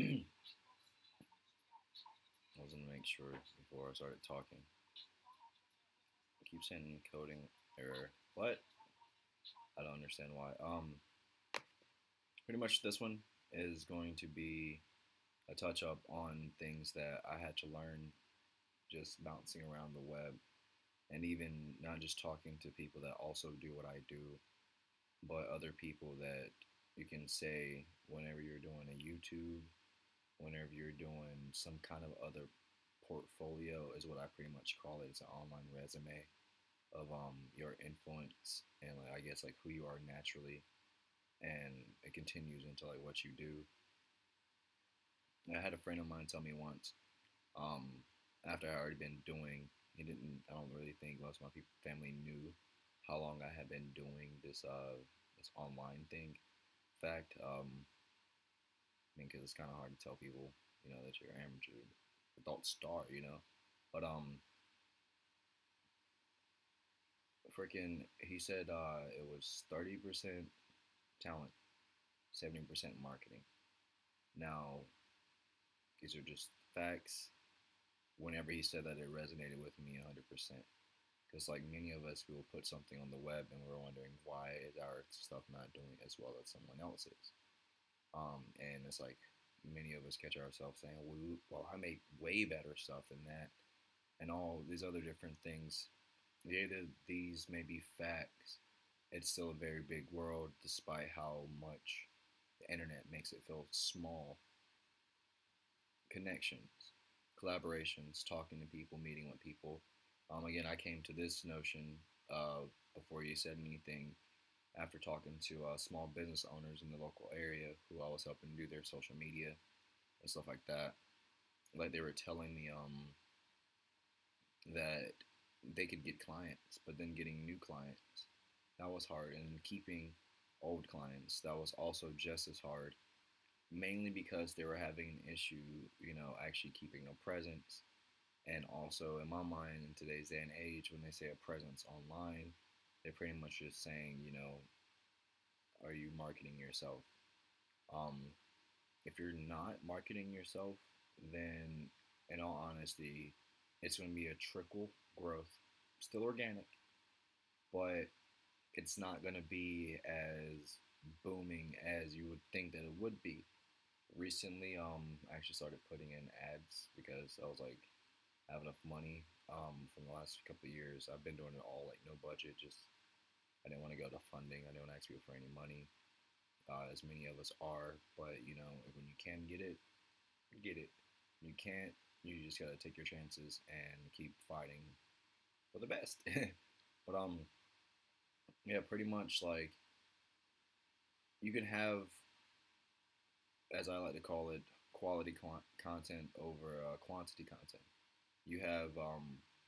I was gonna make sure before I started talking. I keep saying encoding error. What? I don't understand why. Pretty much this one is going to be a touch up on things that I had to learn just bouncing around the web, and even not just talking to people that also do what I do, but other people that you can say whenever you're doing a YouTube, whenever you're doing some kind of other portfolio, is what I pretty much call it. It's an online resume of your influence and like, I guess like who you are naturally, and it continues into like what you do. I had a friend of mine tell me once, um, after I already been doing, he didn't. I don't really think most of my family knew how long I had been doing this online thing. In fact, I mean, because it's kind of hard to tell people, that you're an amateur adult star, But freaking, he said it was 30% talent, 70% marketing. Now, these are just facts. Whenever he said that, it resonated with me 100%. Because like many of us, we will put something on the web and we're wondering why is our stuff not doing as well as someone else's. And it's like many of us catch ourselves saying, well, I make way better stuff than that, and all these other different things. Either these may be facts, it's still a very big world, despite how much the internet makes it feel small. Connections, collaborations, talking to people, meeting with people. Again, I came to this notion before you said anything after talking to small business owners in the local area who I was helping do their social media and stuff like that. Like they were telling me that they could get clients, but then getting new clients, that was hard. And keeping old clients, that was also just as hard, mainly because they were having an issue, actually keeping a presence. And also, in my mind, in today's day and age, when they say a presence online, they're pretty much just saying, are you marketing yourself? Um, if you're not marketing yourself, then in all honesty, it's going to be a trickle growth, still organic, but it's not going to be as booming as you would think that it would be. Recently, I actually started putting in ads because I was like, I have enough money. From the last couple of years, I've been doing it all like no budget. Just I didn't want to go to funding. I didn't want to ask people for any money, as many of us are. But when you can get it, get it. You can't. You just gotta take your chances and keep fighting for the best. But yeah, pretty much like you can have, as I like to call it, quality content over quantity content. You have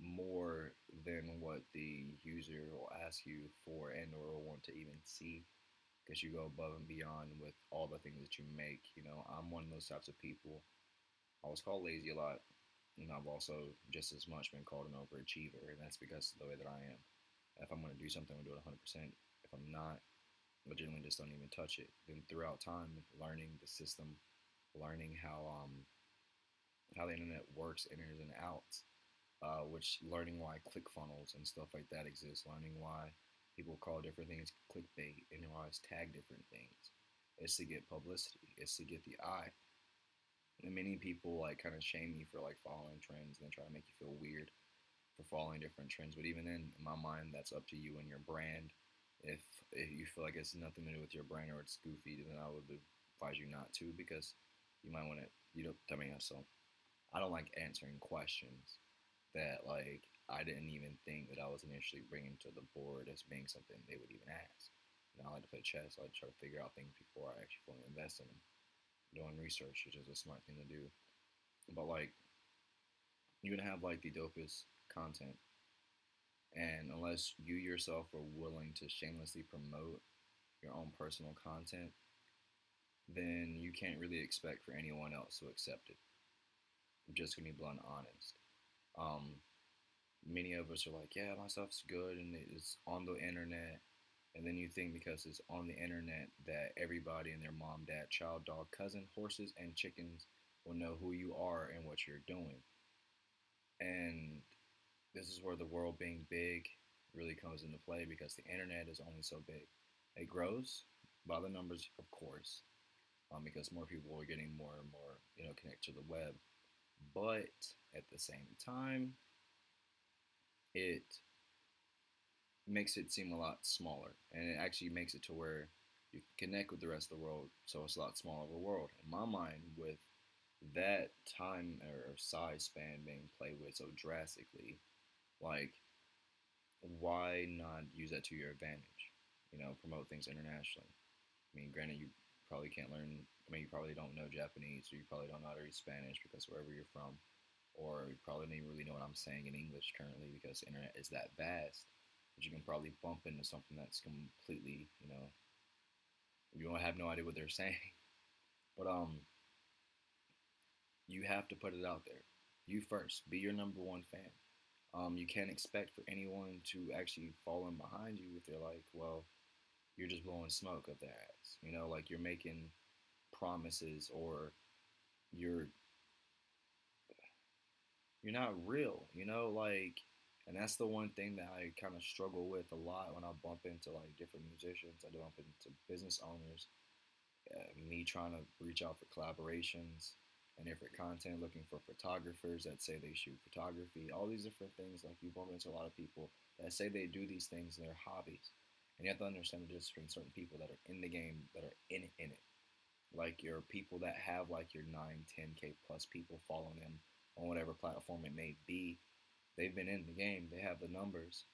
more than what the user will ask you for and or want to even see, because you go above and beyond with all the things that you make. I'm one of those types of people. I was called lazy a lot, and I've also just as much been called an overachiever, and that's because of the way that I am. If I'm going to do something, I'm going to do it 100%. If I'm not, I generally just don't even touch it. Then throughout time, learning the system, learning how the internet works, enters and outs, which learning why ClickFunnels and stuff like that exist, learning why people call different things clickbait and why it's tag different things. It's to get publicity. It's to get the eye. And many people like kind of shame me for like following trends and then try to make you feel weird for following different trends. But even then, in my mind, that's up to you and your brand. If you feel like it's nothing to do with your brand or it's goofy, then I would advise you not to, because you might want to, tell me so. I don't like answering questions that like I didn't even think that I was initially bringing to the board as being something they would even ask. I like to play chess. I like to try to figure out things before I actually fully invest in them. Doing research, which is a smart thing to do. But like, you're gonna have like the dopest content, and unless you yourself are willing to shamelessly promote your own personal content, then you can't really expect for anyone else to accept it. I'm just gonna be blunt and honest. Um, Many of us are like, yeah, my stuff's good and it's on the internet. And then you think because it's on the internet that everybody and their mom, dad, child, dog, cousin, horses, and chickens will know who you are and what you're doing. And this is where the world being big really comes into play because the internet is only so big. It grows by the numbers, of course, because more people are getting more and more, connected to the web. But at the same time, it makes it seem a lot smaller, and it actually makes it to where you can connect with the rest of the world, so it's a lot smaller of a world. In my mind, with that time or size span being played with so drastically, like why not use that to your advantage? Promote things internationally. I mean, granted, you probably can't learn. I mean, you probably don't know Japanese, or you probably don't know how to read Spanish because wherever you're from, or you probably don't even really know what I'm saying in English currently because the internet is that vast. But you can probably bump into something that's completely, you don't have no idea what they're saying. But you have to put it out there. You first. Be your number one fan. You can't expect for anyone to actually fall in behind you if they're like, well, you're just blowing smoke up their ass. Like you're making promises or you're you're not real. Like, and that's the one thing that I kind of struggle with a lot when I bump into like different musicians. I bump into business owners. Me trying to reach out for collaborations and different content, looking for photographers that say they shoot photography, all these different things. Like you bump into a lot of people that say they do these things in their hobbies. And you have to understand the difference between certain people that are in the game, that are in it. Like your people that have like your 9, 10K plus people following them on whatever platform it may be. They've been in the game, they have the numbers,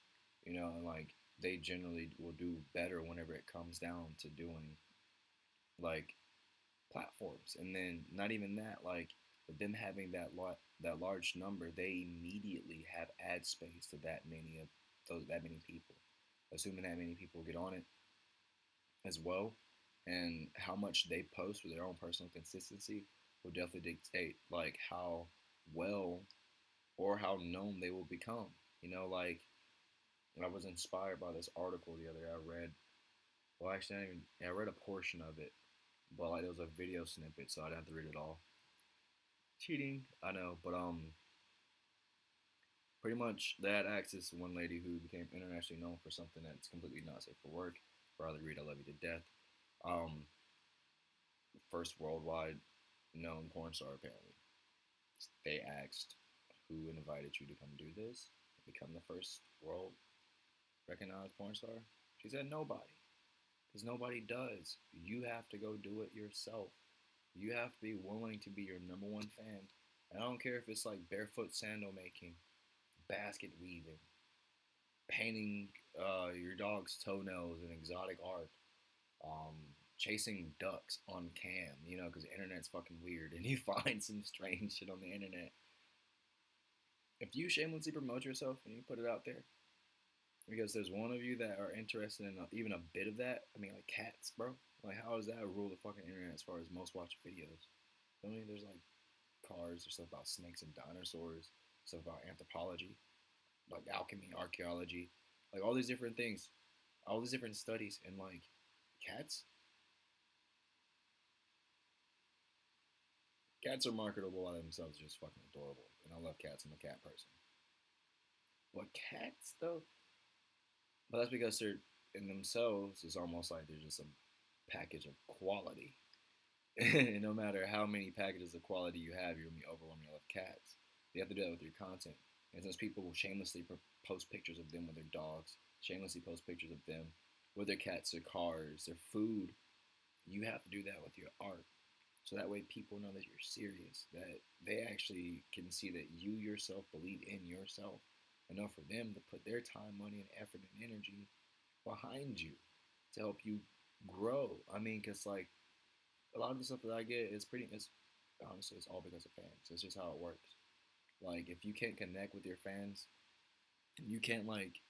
and like they generally will do better whenever it comes down to doing like platforms. And then not even that, like with them having that large number, they immediately have ad space to that many people. Assuming that many people get on it as well, and how much they post with their own personal consistency will definitely dictate like how well or how known they will become. Like I was inspired by this article the other day. I read, well, actually, I read a portion of it, but like it was a video snippet, so I'd have to read it all. Cheating, I know, but pretty much that Axis one lady who became internationally known for something that's completely not safe for work. Rather read, I love you to death. Um, First worldwide known porn star apparently. They asked who invited you to come do this, become the first world recognized porn star. She said nobody, because nobody does. You have to go do it yourself. You have to be willing to be your number one fan. And I don't care if it's like barefoot sandal making, basket weaving, painting your dog's toenails in exotic art, um, chasing ducks on cam, because the internet's fucking weird and you find some strange shit on the internet. If you shamelessly promote yourself and you put it out there, because there's one of you that are interested in even a bit of that, I mean, like cats, bro. Like, how does that rule the fucking internet as far as most watched videos? I mean, there's like cars, there's stuff about snakes and dinosaurs, stuff about anthropology, like alchemy, archaeology, like all these different things, all these different studies, and like cats. Cats are marketable by themselves, just fucking adorable, and I love cats. I'm a cat person. But cats, though, but that's because they're in themselves. It's almost like they're just a package of quality. And no matter how many packages of quality you have, you're gonna be overwhelming with cats. You have to do that with your content. And since people will shamelessly post pictures of them with their dogs, shamelessly post pictures of them with their cats, their cars, their food, you have to do that with your art. So that way people know that you're serious, that they actually can see that you yourself believe in yourself, enough for them to put their time, money, and effort and energy behind you to help you grow. I mean, because like a lot of the stuff that I get is honestly, it's all because of fans. It's just how it works. Like, if you can't connect with your fans, you can't like,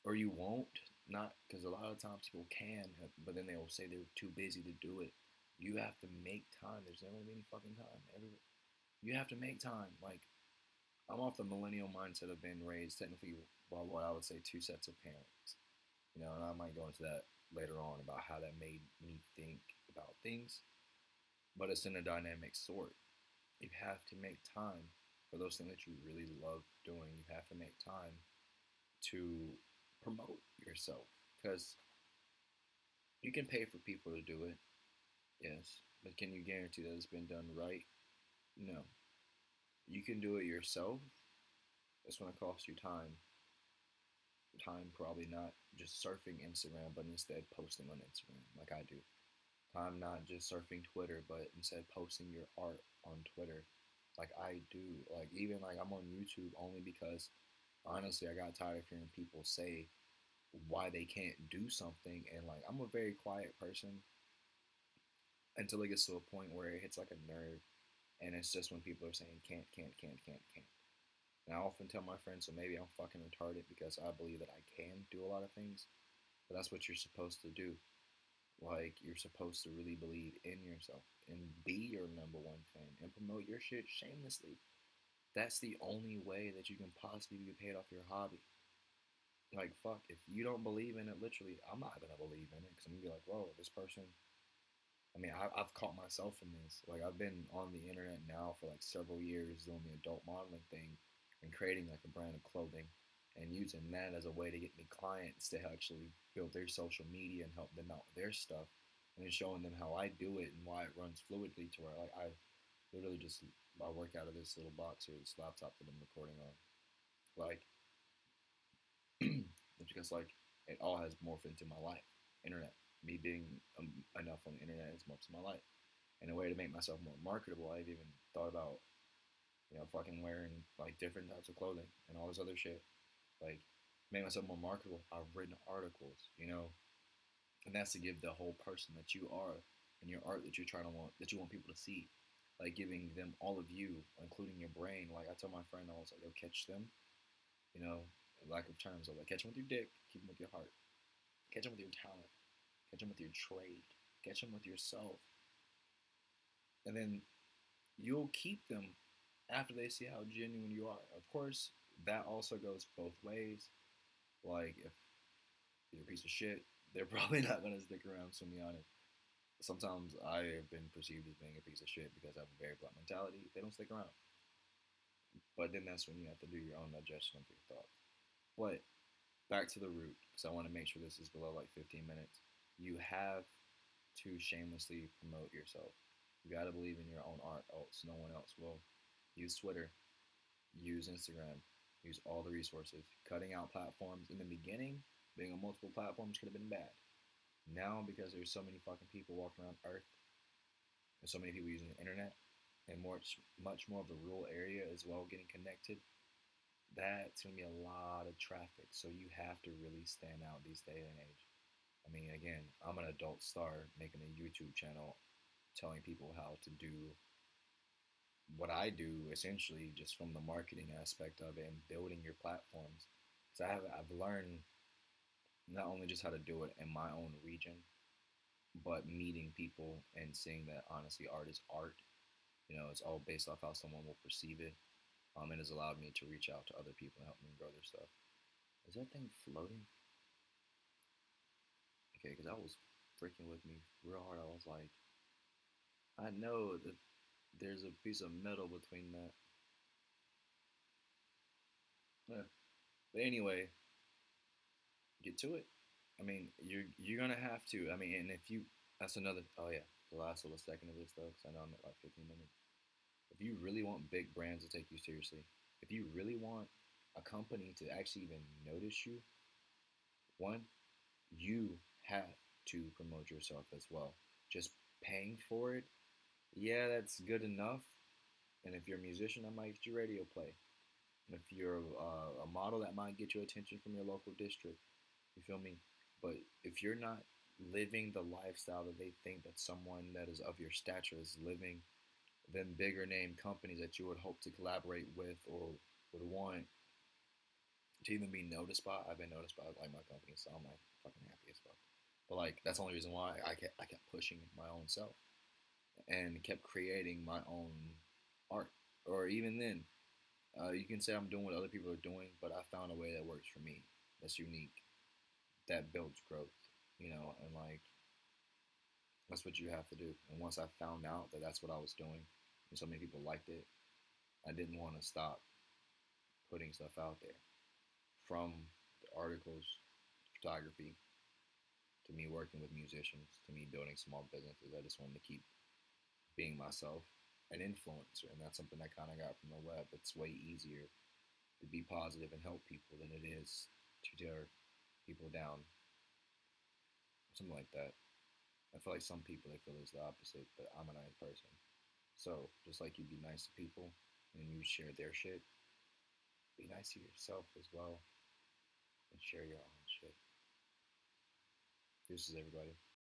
or you won't, not because a lot of times people can, but then they will say they're too busy to do it. You have to make time. There's never gonna be any fucking time. You have to make time. Like, I'm off the millennial mindset of being raised technically by what I would say two sets of parents. And I might go into that later on about how that made me think about things. But it's in a dynamic sort. You have to make time for those things that you really love doing. You have to make time to promote yourself because you can pay for people to do it, yes, but can you guarantee that it's been done right? No. You can do it yourself. It's going to cost you time. Time probably not just surfing Instagram, but instead posting on Instagram like I do. Time not just surfing Twitter, but instead posting your art on Twitter like I do. Like even like I'm on YouTube only because honestly I got tired of hearing people say why they can't do something, and like I'm a very quiet person until it gets to a point where it hits like a nerve, and it's just when people are saying can't. And I often tell my friends, so maybe I'm fucking retarded because I believe that I can do a lot of things, but that's what you're supposed to do. Like you're supposed to really believe in yourself and be your number one fan and promote your shit shamelessly. That's the only way that you can possibly get paid off your hobby. Like fuck, if you don't believe in it, literally, I'm not gonna believe in it because I'm gonna be like, whoa, this person. I mean, I've caught myself in this. Like I've been on the internet now for like several years doing the adult modeling thing and creating like a brand of clothing and using that as a way to get me clients to actually build their social media and help them out with their stuff and then showing them how I do it and why it runs fluidly to where like I literally just I work out of this little box here, this laptop that I'm recording on. Like it's because like it all has morphed into my life. Internet, me being enough on the internet has morphed my life. And a way to make myself more marketable, I've even thought about fucking wearing like different types of clothing and all this other shit. Like make myself more marketable. I've written articles, and that's to give the whole person that you are and your art that you're trying to want that you want people to see. Like giving them all of you, including your brain. Like I tell my friend, I was like, "Yo, catch them." You know, lack of terms. I was like, catch them with your dick, keep them with your heart. Catch them with your talent. Catch them with your trade. Catch them with yourself. And then you'll keep them after they see how genuine you are. Of course, that also goes both ways. Like, if you're a piece of shit, they're probably not going to stick around, to be honest. Sometimes I have been perceived as being a piece of shit because I have a very blunt mentality. They don't stick around. But then that's when you have to do your own digestion of your thoughts. But back to the root, because I want to make sure this is below like 15 minutes. You have to shamelessly promote yourself. You got to believe in your own art, else no one else will. Use Twitter, use Instagram, use all the resources. Cutting out platforms in the beginning, being on multiple platforms could have been bad. Now, because there's so many fucking people walking around Earth, and so many people using the internet, and much more of the rural area as well getting connected, that's gonna be a lot of traffic. So you have to really stand out these day and age. I mean, again, I'm an adult star making a YouTube channel, telling people how to do what I do essentially just from the marketing aspect of it and building your platforms. So I've learned not only just how to do it in my own region, but meeting people and seeing that honestly art is art. It's all based off how someone will perceive it. It has allowed me to reach out to other people and help them grow their stuff. Is that thing floating? Okay, because that was freaking with me real hard. I was like, I know that there's a piece of metal between that. Yeah. But anyway, get to it. I mean, you're gonna have to. I mean, and if you, that's another. Oh yeah, the last little second of this though, because I know I'm at like 15 minutes. If you really want big brands to take you seriously, if you really want a company to actually even notice you, one, you have to promote yourself as well. Just paying for it, yeah, that's good enough. And if you're a musician, that might get you radio play. If you're a model, that might get you attention from your local district. You feel me? But if you're not living the lifestyle that they think that someone that is of your stature is living, then bigger name companies that you would hope to collaborate with or would want to even be noticed by. I've been noticed by like my company, so I'm like fucking happy as fuck. But like that's the only reason why I kept pushing my own self and kept creating my own art. Or even then, you can say I'm doing what other people are doing, but I found a way that works for me. That's unique. that builds growth, and like that's what you have to do. And once I found out that that's what I was doing, and so many people liked it, I didn't want to stop putting stuff out there, from the articles, photography, to me working with musicians, to me building small businesses. I just wanted to keep being myself, an influencer, and that's something I kind of got from the web. It's way easier to be positive and help people than it is to tear people down, something like that. I feel like some people they feel it's the opposite, but I'm a nice person. So just like you be nice to people and you share their shit, be nice to yourself as well and share your own shit. This is everybody.